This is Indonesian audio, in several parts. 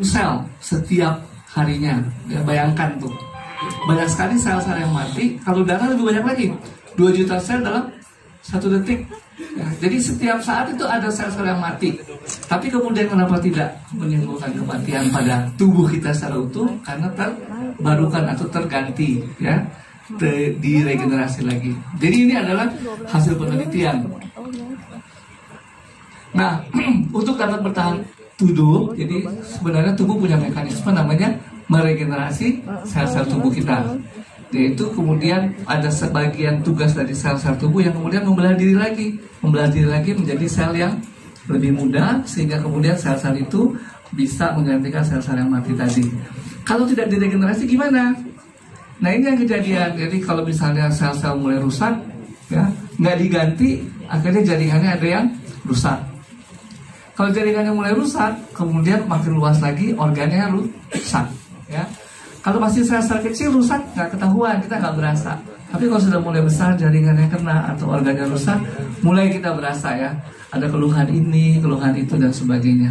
sel setiap harinya. Ya, bayangkan tuh, banyak sekali sel-sel yang mati. Kalau darah lebih banyak lagi, 2 juta sel dalam 1 detik. Ya, jadi setiap saat itu ada sel-sel yang mati. Tapi kemudian kenapa tidak menimbulkan kematian pada tubuh kita secara utuh? Karena terbarukan atau terganti, ya, diregenerasi lagi. Jadi ini adalah hasil penelitian. Nah, untuk dapat bertahan hidup, jadi sebenarnya tubuh punya mekanisme namanya meregenerasi sel-sel tubuh kita. Yaitu kemudian ada sebagian tugas dari sel-sel tubuh yang kemudian membelah diri lagi menjadi sel yang lebih muda, sehingga kemudian sel-sel itu bisa menggantikan sel-sel yang mati tadi. Kalau tidak diregenerasi gimana? Nah, ini yang kejadian. Jadi kalau misalnya sel-sel mulai rusak, ya, nggak diganti, akhirnya jaringannya ada yang rusak. Kalau jaringannya mulai rusak, kemudian makin luas lagi organnya rusak, ya. Kalau masih sel-sel kecil rusak nggak ketahuan, kita nggak berasa. Tapi kalau sudah mulai besar, jaringannya kena atau organnya rusak, mulai kita berasa, ya. Ada keluhan ini, keluhan itu, dan sebagainya.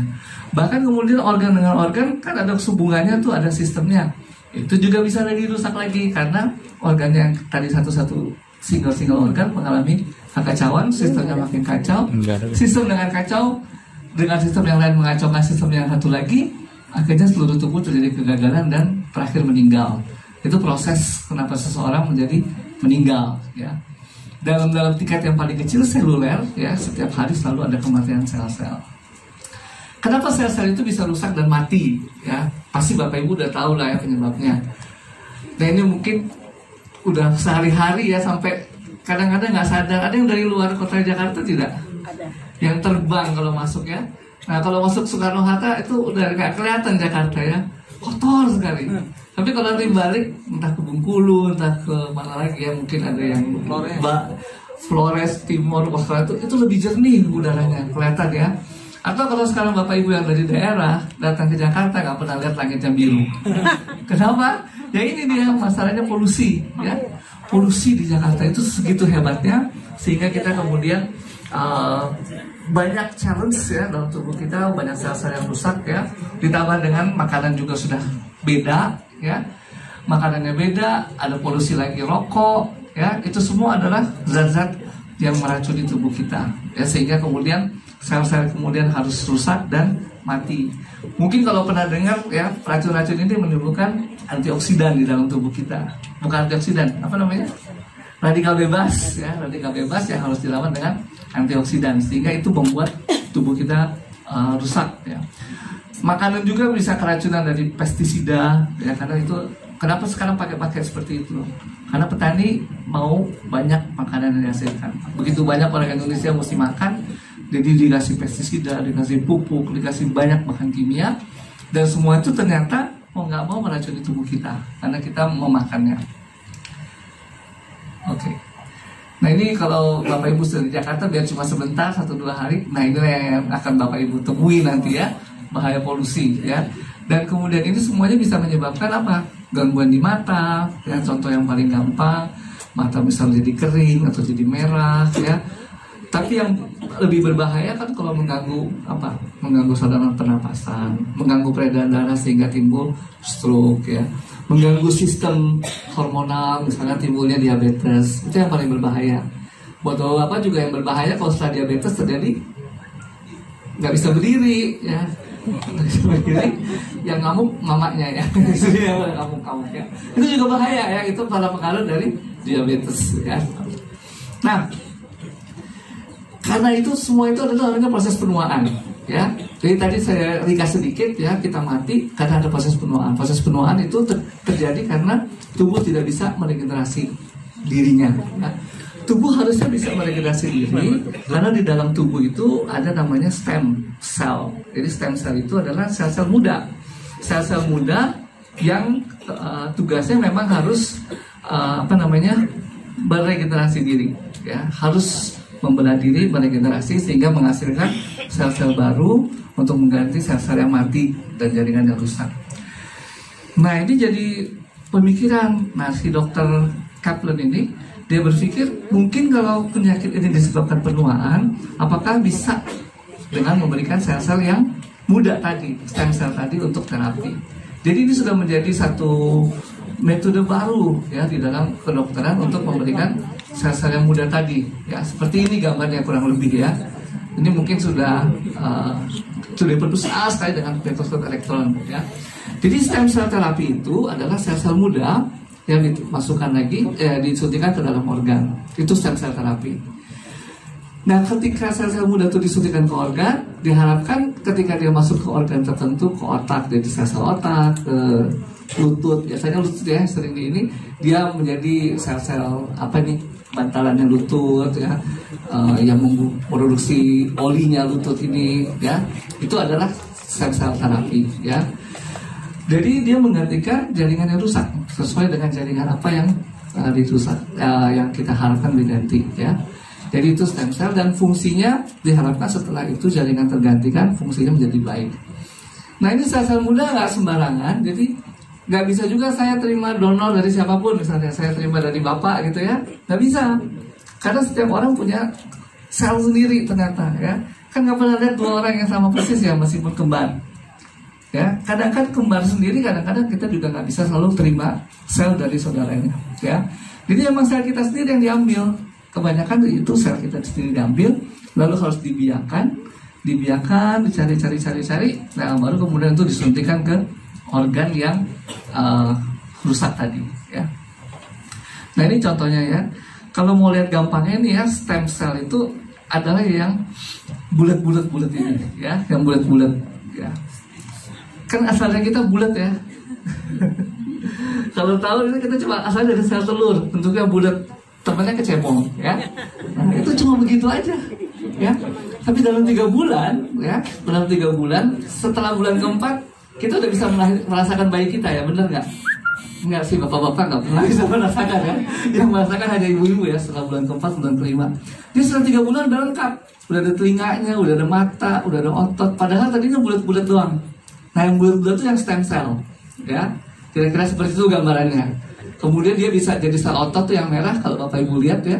Bahkan kemudian organ dengan organ kan ada hubungannya tuh, ada sistemnya. Itu juga bisa lagi rusak lagi karena organnya yang tadi satu-satu single organ mengalami kekacauan, sistemnya makin kacau. Sistem dengan kacau, dengan sistem yang lain mengacaukan sistem yang satu lagi, akhirnya seluruh tubuh terjadi kegagalan dan terakhir meninggal. Itu proses kenapa seseorang menjadi meninggal, ya. Dalam tingkat yang paling kecil, seluler, ya, setiap hari selalu ada kematian sel-sel. Kenapa sel-sel itu bisa rusak dan mati, ya? Pasti Bapak Ibu udah tahu lah, ya, penyebabnya. Nah, ini mungkin udah sehari-hari, ya, sampai kadang-kadang nggak sadar. Ada yang dari luar kota Jakarta tidak? Ada. Yang terbang kalau masuk, ya. Nah, kalau masuk Soekarno-Hatta itu udah nggak kelihatan Jakarta, ya, kotor sekali. Tapi kalau nanti balik, entah ke Bengkulu, entah ke mana lagi, ya, mungkin ada yang Flores Timur, itu lebih jernih udaranya, kelihatan, ya. Atau kalau sekarang Bapak Ibu yang dari daerah datang ke Jakarta nggak pernah lihat langitnya biru. Kenapa? Ya ini dia masalahnya polusi, ya. Polusi di Jakarta itu segitu hebatnya sehingga kita kemudian banyak challenge, ya, dalam tubuh kita, banyak sel-sel yang rusak, ya. Ditambah dengan makanan juga sudah beda, ya. Makanannya beda, ada polusi lagi, rokok, ya. Itu semua adalah zat-zat yang meracuni tubuh kita, ya, sehingga kemudian sel-sel kemudian harus rusak dan mati. Mungkin kalau pernah dengar, ya, racun-racun ini menimbulkan antioksidan di dalam tubuh kita. Bukan antioksidan, apa namanya? Radikal bebas, ya, radikal bebas yang harus dilawan dengan antioksidan, sehingga itu membuat tubuh kita rusak, ya. Makanan juga bisa keracunan dari pestisida, ya, karena itu kenapa sekarang pakai seperti itu? Karena petani mau banyak makanan yang dihasilkan. Begitu banyak orang Indonesia mesti makan, jadi dikasih pestisida, dikasih pupuk, dikasih banyak bahan kimia, dan semua itu ternyata mau nggak mau meracuni tubuh kita karena kita memakannya. Oke. Nah, ini kalau Bapak Ibu sudah di Jakarta biar cuma sebentar, 1-2 hari. Nah, ini yang akan Bapak Ibu temui nanti, ya, bahaya polusi, ya. Dan kemudian ini semuanya bisa menyebabkan apa? Gangguan di mata, ya. Contoh yang paling gampang, mata bisa menjadi kering atau jadi merah, ya. Tapi yang lebih berbahaya kan kalau mengganggu apa? Mengganggu saluran pernapasan, mengganggu peredaran darah sehingga timbul stroke, ya. Mengganggu sistem hormonal, misalnya timbulnya diabetes. Itu yang paling berbahaya. Buat Bapak juga yang berbahaya kalau setelah diabetes terjadi nggak bisa berdiri, ya. Nggak bisa berdiri, yang ngamuk mamanya, ya. Yang ngamuk-ngamuk, ya. Itu juga bahaya, ya. Itu para pengaruh dari diabetes, ya. Nah, karena itu semua itu adalah proses penuaan, ya. Jadi tadi saya ringkas sedikit, ya, kita mati karena ada proses penuaan. Proses penuaan itu terjadi karena tubuh tidak bisa meregenerasi dirinya, ya. Tubuh harusnya bisa meregenerasi diri karena di dalam tubuh itu ada namanya stem cell. Jadi stem cell itu adalah sel-sel muda. Sel-sel muda yang tugasnya memang harus beregenerasi diri, ya. Harus membelah diri, meregenerasi sehingga menghasilkan sel-sel baru untuk mengganti sel-sel yang mati dan jaringan yang rusak. Nah, ini jadi pemikiran. Nah, si dokter Kaplan ini, dia berpikir mungkin kalau penyakit ini disebabkan penuaan, apakah bisa dengan memberikan sel-sel yang muda tadi, stem cell tadi untuk terapi. Jadi ini sudah menjadi satu metode baru ya di dalam kedokteran untuk memberikan sel-sel yang muda tadi. Ya seperti ini gambarnya kurang lebih ya. Ini mungkin sudah berusaha sekali dengan mikroskop elektron ya. Jadi stem cell terapi itu adalah sel-sel muda yang dimasukkan lagi, disuntikan ke dalam organ. Itu stem cell terapi. Nah, ketika sel-sel muda itu disuntikan ke organ, diharapkan ketika dia masuk ke organ tertentu, ke otak, jadi sel-sel otak, ke lutut, biasanya lutut ya sering di ini, dia menjadi sel-sel apa nih, bantalannya lutut ya, yang memproduksi olinya lutut ini ya, itu adalah sel-sel terapi ya. Jadi dia menggantikan jaringan yang rusak sesuai dengan jaringan apa yang dirusak, yang kita harapkan diganti ya. Jadi itu stem cell dan fungsinya diharapkan setelah itu jaringan tergantikan, fungsinya menjadi baik. Nah ini sel-sel muda nggak sembarangan, jadi nggak bisa juga saya terima donor dari siapapun, misalnya saya terima dari bapak gitu ya, nggak bisa. Karena setiap orang punya sel sendiri ternyata ya. Kan nggak pernah lihat dua orang yang sama persis ya meskipun kembar. Ya, kadang-kadang kembar sendiri, kadang-kadang kita juga nggak bisa selalu terima sel dari saudaranya. Ya, jadi emang sel kita sendiri yang diambil. Kebanyakan itu sel kita sendiri diambil, lalu harus dibiarkan, dicari, nah baru kemudian itu disuntikan ke organ yang rusak tadi. Ya. Nah ini contohnya ya. Kalau mau lihat gampangnya nih ya, stem cell itu adalah yang bulat-bulat ini, ya, yang bulat-bulat. Ya. Kan asalnya kita bulat ya. Kalau tahu ini kita cuma asalnya dari sel telur, bentuknya bulat, temannya kecebong, ya. Nah, itu cuma begitu aja, ya. Tapi dalam 3 bulan, ya, dalam 3 bulan, setelah bulan keempat, kita udah bisa merasakan bayi kita ya, bener nggak? Enggak sih, bapak-bapak nggak pernah bisa merasakan ya. Yang merasakan hanya ibu-ibu ya, setelah bulan keempat, bulan kelima. Jadi setelah 3 bulan udah lengkap, udah ada telinganya, udah ada mata, udah ada otot. Padahal tadinya bulat-bulat doang. Nah yang bulat-bulat itu yang stem cell, ya. Kira-kira seperti itu gambarannya. Kemudian dia bisa jadi sel otot tuh yang merah, kalau bapak ibu lihat ya,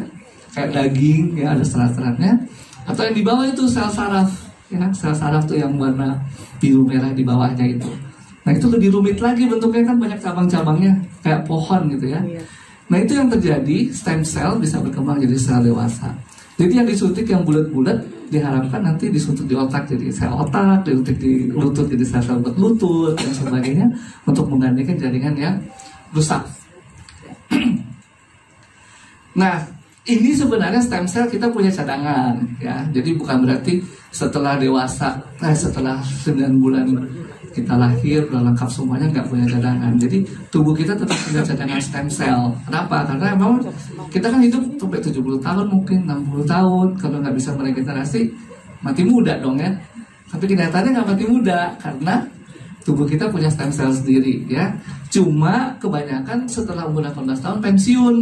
kayak daging ya, ada serat-seratnya. Atau yang di bawah itu sel saraf, ya, sel saraf tuh yang warna biru merah di bawahnya itu. Nah itu lebih rumit lagi bentuknya, kan banyak cabang-cabangnya kayak pohon gitu ya. Nah itu yang terjadi, stem cell bisa berkembang jadi sel dewasa. Jadi yang disuntik yang bulat-bulat diharapkan nanti disuntik di otak jadi sel otak, disuntik di lutut jadi sel-sel lutut dan sebagainya untuk menggantikan jaringan yang rusak. Nah ini sebenarnya stem cell kita punya cadangan ya. Jadi bukan berarti setelah dewasa, setelah 9 bulan kita lahir udah lengkap semuanya nggak punya cadangan. Jadi tubuh kita tetap punya cadangan stem cell. Kenapa? Karena memang kita kan hidup sampai 70 tahun mungkin 60 tahun. Kalau nggak bisa meregenerasi mati muda dong ya. Tapi kenyataannya nggak mati muda karena tubuh kita punya stem cell sendiri ya. Cuma kebanyakan setelah umur 18 tahun pensiun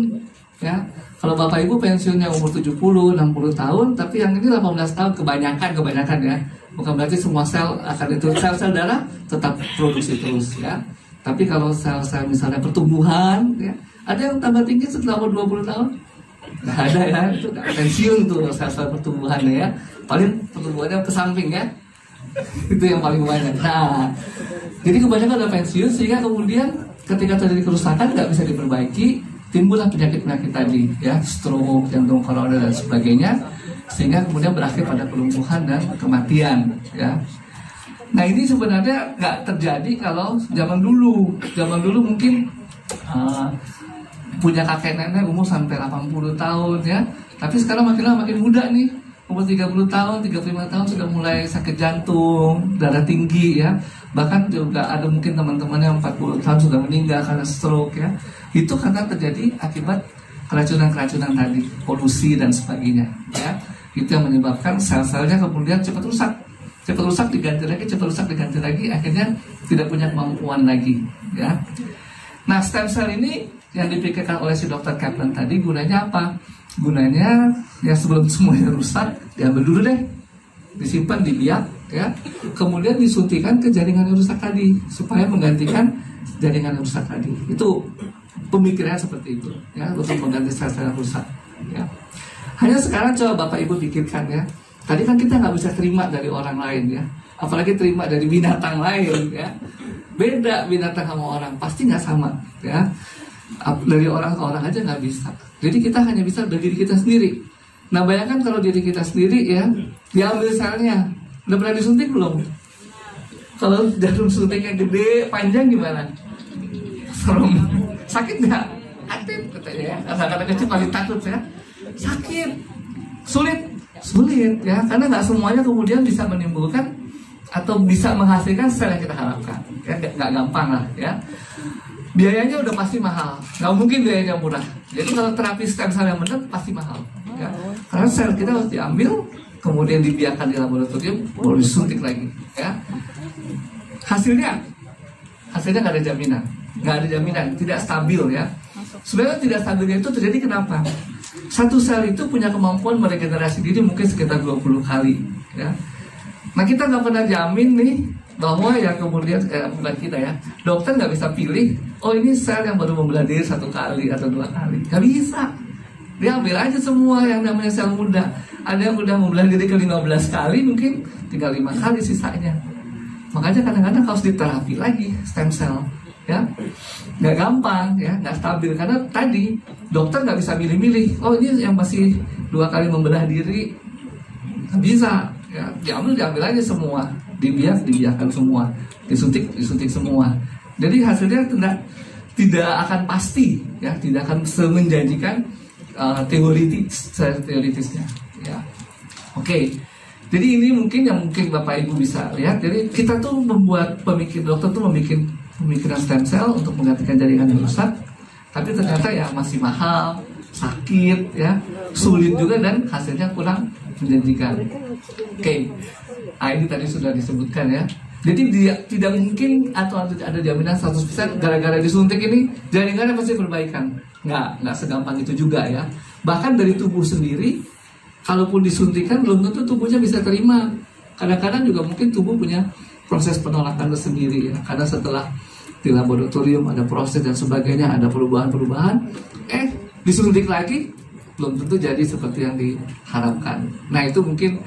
ya. Kalau bapak ibu pensiunnya umur 70, 60 tahun, tapi yang ini 18 tahun kebanyakan ya. Bukan berarti semua sel akan itu, sel-sel darah tetap produksi terus ya. Tapi kalau sel-sel misalnya pertumbuhan ya, ada yang tambah tinggi setelah umur 20 tahun? Nggak ada ya, itu pensiun tuh sel-sel pertumbuhannya ya. Paling pertumbuhannya ke samping ya. Itu yang paling banyak. Nah, jadi kebanyakan ada pensiun sehingga kemudian ketika terjadi kerusakan nggak bisa diperbaiki, timbullah penyakit-penyakit tadi ya, stroke, jantung koroner dan sebagainya, sehingga kemudian berakhir pada kelumpuhan dan kematian ya. Nah ini sebenarnya nggak terjadi kalau zaman dulu. Zaman dulu mungkin punya kakek nenek umur sampai 80 tahun ya. Tapi sekarang makin lama makin muda nih, umur 30 tahun, 35 tahun sudah mulai sakit jantung, darah tinggi ya. Bahkan juga ada mungkin teman-teman yang 40 tahun sudah meninggal karena stroke ya. Itu karena terjadi akibat keracunan-keracunan tadi, polusi dan sebagainya ya. Itu yang menyebabkan sel-selnya kemudian cepat rusak diganti lagi, akhirnya tidak punya kemampuan lagi ya. Nah stem cell ini yang dipikirkan oleh si dokter Kaplan tadi gunanya apa? Gunanya ya sebelum semuanya rusak diambil dulu deh, disimpan, dibiak ya, kemudian disuntikan ke jaringan yang rusak tadi supaya menggantikan jaringan yang rusak tadi. Itu pemikirannya seperti itu ya, untuk mengganti sel-sel yang rusak ya. Hanya sekarang coba bapak ibu pikirkan ya, tadi kan kita nggak bisa terima dari orang lain ya, apalagi terima dari binatang lain ya. Beda binatang sama orang, pasti nggak sama ya. Dari orang ke orang aja nggak bisa. Jadi kita hanya bisa dari diri kita sendiri. Nah bayangkan kalau diri kita sendiri ya, diambil selnya, udah pernah disuntik belum? Kalau jarum suntiknya gede, panjang gimana? Serem, sakit nggak? Aktif katanya ya. Kata-kata kecil paling takut ya. Sakit, sulit ya, karena nggak semuanya kemudian bisa menimbulkan atau bisa menghasilkan sel yang kita harapkan. Ya, nggak gampang lah ya. Biayanya udah pasti mahal, nggak mungkin biayanya murah. Jadi kalau terapi stem cell yang benar pasti mahal. Ya. Karena sel kita harus diambil, kemudian dibiarkan di laboratorium, baru disuntik lagi. Ya. Hasilnya nggak ada jaminan, tidak stabil ya. Sebenarnya tidak stabilnya itu terjadi kenapa? Satu sel itu punya kemampuan meregenerasi diri mungkin sekitar 20 kali ya. Nah kita nggak pernah jamin nih bahwa yang kemudian bukan kita ya, dokter nggak bisa pilih, oh ini sel yang baru membelah diri 1 kali atau 2 kali, nggak bisa. Dia ambil aja semua yang namanya sel muda. Ada yang udah membelah diri ke 15 kali, mungkin tinggal 5 kali sisanya. Makanya kadang-kadang harus diterapi lagi stem cell ya. Nggak gampang ya, nggak stabil karena tadi dokter nggak bisa milih-milih, oh ini yang masih 2 kali membelah diri, nggak bisa ya, diambil aja semua, dibiarkan semua, disuntik semua. Jadi hasilnya tidak akan pasti ya, tidak akan semenjanjikan teoritisnya ya. Oke. Jadi ini mungkin Bapak Ibu bisa lihat. Jadi kita tuh dokter tuh membuat pemikiran stem cell untuk menggantikan jaringan yang rusak, tapi ternyata ya masih mahal, sakit ya, sulit juga dan hasilnya kurang menjanjikan. Oke. Nah, ini tadi sudah disebutkan ya. Jadi tidak mungkin atau ada jaminan 100% gara-gara disuntik ini jaringannya pasti perbaikan. Nggak segampang itu juga ya. Bahkan dari tubuh sendiri, kalaupun disuntikan belum tentu tubuhnya bisa terima. Kadang-kadang juga mungkin tubuh punya proses penolakan tersendiri ya. Karena setelah di laboratorium ada proses dan sebagainya, ada perubahan-perubahan, disuntik lagi belum tentu jadi seperti yang diharapkan. Nah itu mungkin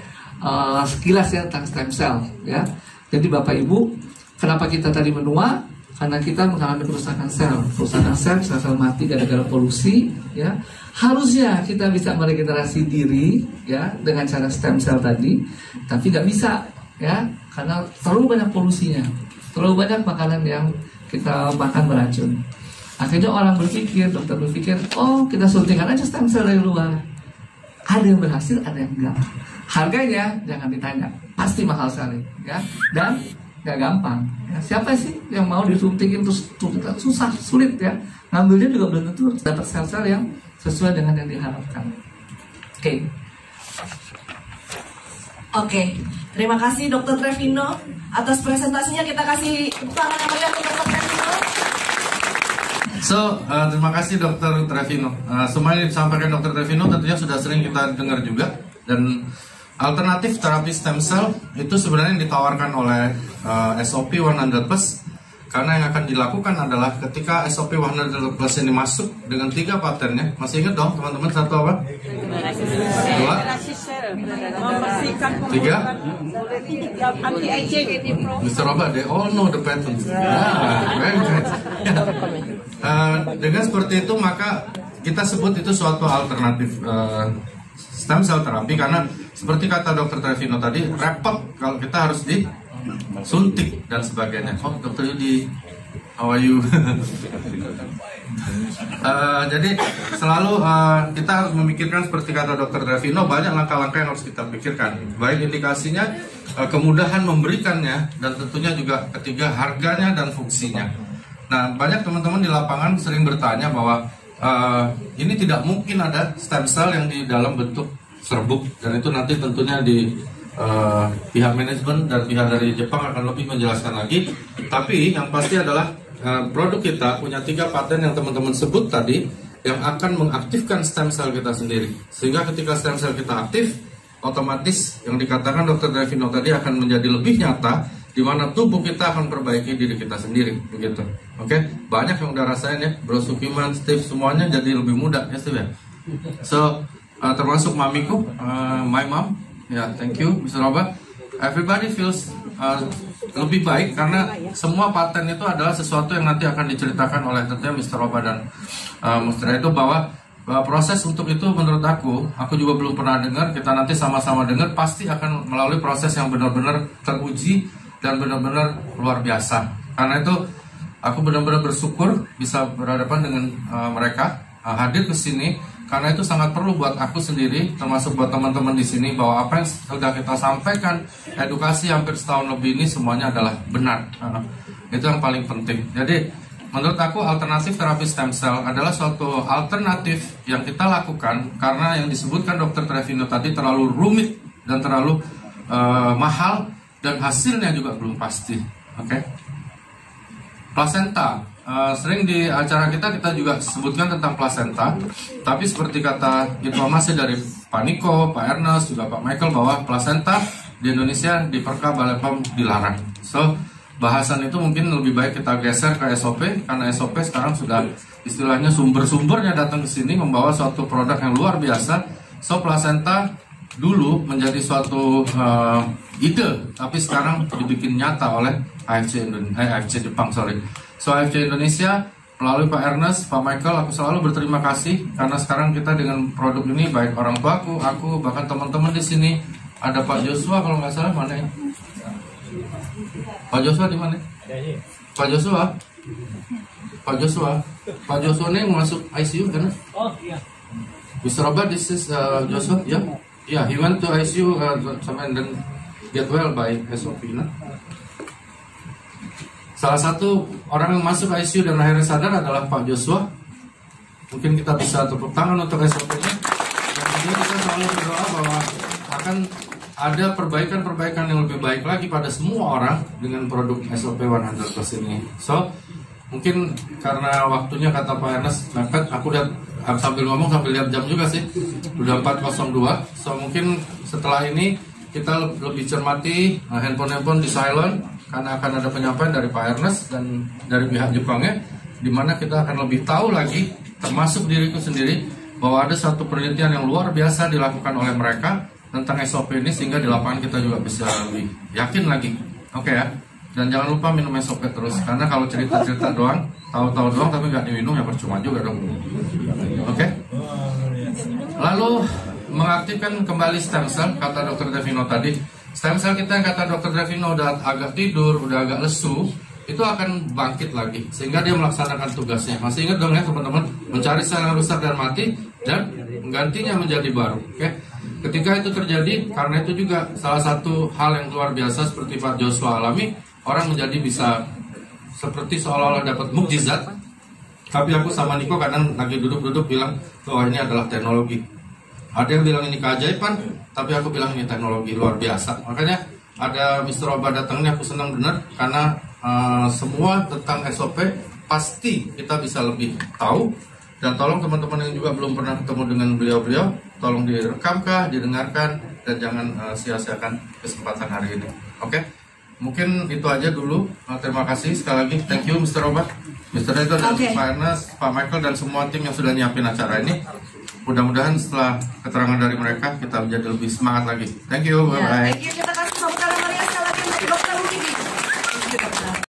sekilas ya tentang stem cell ya. Jadi Bapak Ibu, kenapa kita tadi menua? Karena kita mengalami kerusakan sel mati gara-gara polusi ya. Harusnya kita bisa meregenerasi diri ya dengan cara stem cell tadi, tapi nggak bisa ya karena terlalu banyak polusinya, terlalu banyak makanan yang kita makan beracun. Akhirnya dokter berpikir, oh kita suntikan aja stem cell dari luar. Ada yang berhasil, ada yang enggak. Harganya jangan ditanya, pasti mahal sekali ya, dan nggak gampang ya. Siapa sih yang mau disuntikin terus susah, sulit ya. Ngambilnya juga belum tentu dapat sel-sel yang sesuai dengan yang diharapkan. Oke. Terima kasih Dr. Trevino atas presentasinya. Kita kasih tepuk tangan yang meriah untuk Dr. Trevino. Terima kasih Dr. Trevino. Semua yang disampaikan Dr. Trevino tentunya sudah sering kita dengar juga. Dan alternatif terapi stem cell itu sebenarnya yang ditawarkan oleh SOP 100+. Karena yang akan dilakukan adalah ketika SOP 100+ ini masuk dengan 3 patennya. Masih ingat dong teman-teman, satu apa? 2, 3. Mr. Robert, they all know the patents. Dengan seperti itu maka kita sebut itu suatu alternatif stem cell terapi, karena seperti kata Dr. Trevino tadi, repot kalau kita harus disuntik dan sebagainya. Oh, Dr. Yudi, how are you? Jadi selalu kita harus memikirkan seperti kata Dr. Trevino, banyak langkah-langkah yang harus kita pikirkan. Baik indikasinya, kemudahan memberikannya, dan tentunya juga ketiga harganya dan fungsinya. Nah, banyak teman-teman di lapangan sering bertanya bahwa ini tidak mungkin ada stem cell yang di dalam bentuk serbuk, dan itu nanti tentunya di pihak manajemen dan pihak dari Jepang akan lebih menjelaskan lagi. Tapi yang pasti adalah produk kita punya 3 paten yang teman-teman sebut tadi, yang akan mengaktifkan stem cell kita sendiri. Sehingga ketika stem cell kita aktif, otomatis yang dikatakan Dr. Trevino tadi akan menjadi lebih nyata, di mana tubuh kita akan perbaiki diri kita sendiri, begitu. Oke, banyak yang udah rasain ya, Bro Sukiman, Steve, semuanya jadi lebih mudah ya Steve ya. So termasuk mamiku, my mom, ya thank you Mr. Robert. everybody feels lebih baik karena semua paten itu adalah sesuatu yang nanti akan diceritakan oleh tentunya Mr. Oba dan Mr. itu bahwa proses untuk itu menurut aku juga belum pernah dengar. Kita nanti sama-sama dengar, pasti akan melalui proses yang benar-benar teruji dan benar-benar luar biasa. Karena itu aku benar-benar bersyukur bisa berhadapan dengan mereka, hadir ke sini. Karena itu sangat perlu buat aku sendiri, termasuk buat teman-teman di sini, bahwa apa yang sudah kita sampaikan, edukasi hampir setahun lebih ini semuanya adalah benar. Itu yang paling penting. Jadi menurut aku alternatif terapi stem cell adalah suatu alternatif yang kita lakukan karena yang disebutkan Dr. Trevino tadi terlalu rumit dan terlalu mahal dan hasilnya juga belum pasti. Oke. Plasenta. Sering di acara kita juga sebutkan tentang plasenta, tapi seperti kata informasi dari Pak Niko, Pak Ernest, juga Pak Michael bahwa plasenta di Indonesia di Perka Balai POM dilarang. So bahasan itu mungkin lebih baik kita geser ke SOP karena SOP sekarang sudah istilahnya sumber-sumbernya datang ke sini membawa suatu produk yang luar biasa. So plasenta dulu menjadi suatu ide, tapi sekarang dibikin nyata oleh AFC Jepang. So AFC Indonesia melalui Pak Ernest, Pak Michael, aku selalu berterima kasih karena sekarang kita dengan produk ini baik orang tuaku, aku bahkan teman-teman di sini ada Pak Joshua kalau nggak salah mana ya? Pak Joshua di mana? Pak Joshua ini yang masuk ICU kan? Oh iya. Mr. Robert, this is Joshua, ya? Yeah, he went to ICU and then get well by SOP, nah? Salah satu orang yang masuk ICU dan akhirnya sadar adalah Pak Joshua. Mungkin kita bisa tepuk tangan untuk SOP-nya. Dan kemudian kita selalu berdoa bahwa akan ada perbaikan-perbaikan yang lebih baik lagi pada semua orang dengan produk SOP 100+ ini. So, mungkin karena waktunya kata Pak Ernest mepet, aku lihat sambil ngomong sambil lihat jam juga sih. Udah 4:02. So, mungkin setelah ini kita lebih cermati handphone di silent karena akan ada penyampaian dari Pak Ernest dan dari pihak Jepangnya, di mana kita akan lebih tahu lagi, termasuk diriku sendiri, bahwa ada satu penelitian yang luar biasa dilakukan oleh mereka tentang SOP ini sehingga di lapangan kita juga bisa lebih yakin lagi. Oke ya. Dan jangan lupa minum SOP terus karena kalau cerita-cerita doang, tahu-tahu doang tapi nggak diminum ya percuma juga dong. Oke. Lalu mengaktifkan kembali stem cell kata Dr. Trevino tadi. Stem cell kita yang kata Dr. Trevino udah agak tidur, udah agak lesu, itu akan bangkit lagi sehingga dia melaksanakan tugasnya. Masih ingat dong ya teman-teman, mencari sel yang rusak dan mati dan menggantinya menjadi baru. Oke. Ketika itu terjadi, karena itu juga salah satu hal yang luar biasa seperti Pak Joshua alami, orang menjadi bisa seperti seolah-olah dapat mukjizat. Tapi aku sama Niko kadang lagi duduk-duduk bilang, oh ini adalah teknologi. Ada yang bilang ini keajaiban, tapi aku bilang ini teknologi luar biasa. Makanya ada Mr. Oba datang ini aku senang benar karena semua tentang SOP pasti kita bisa lebih tahu. Dan tolong teman-teman yang juga belum pernah ketemu dengan beliau-beliau, tolong direkamkah, didengarkan, dan jangan sia-siakan kesempatan hari ini. Oke? Mungkin itu aja dulu. Terima kasih sekali lagi. Thank you Mr. Oba, Mr. Edo, dan Pak Ernest, Pak Michael, dan semua tim yang sudah nyiapin acara ini. Mudah-mudahan setelah keterangan dari mereka kita menjadi lebih semangat lagi. Thank you, bye-bye. Thank you.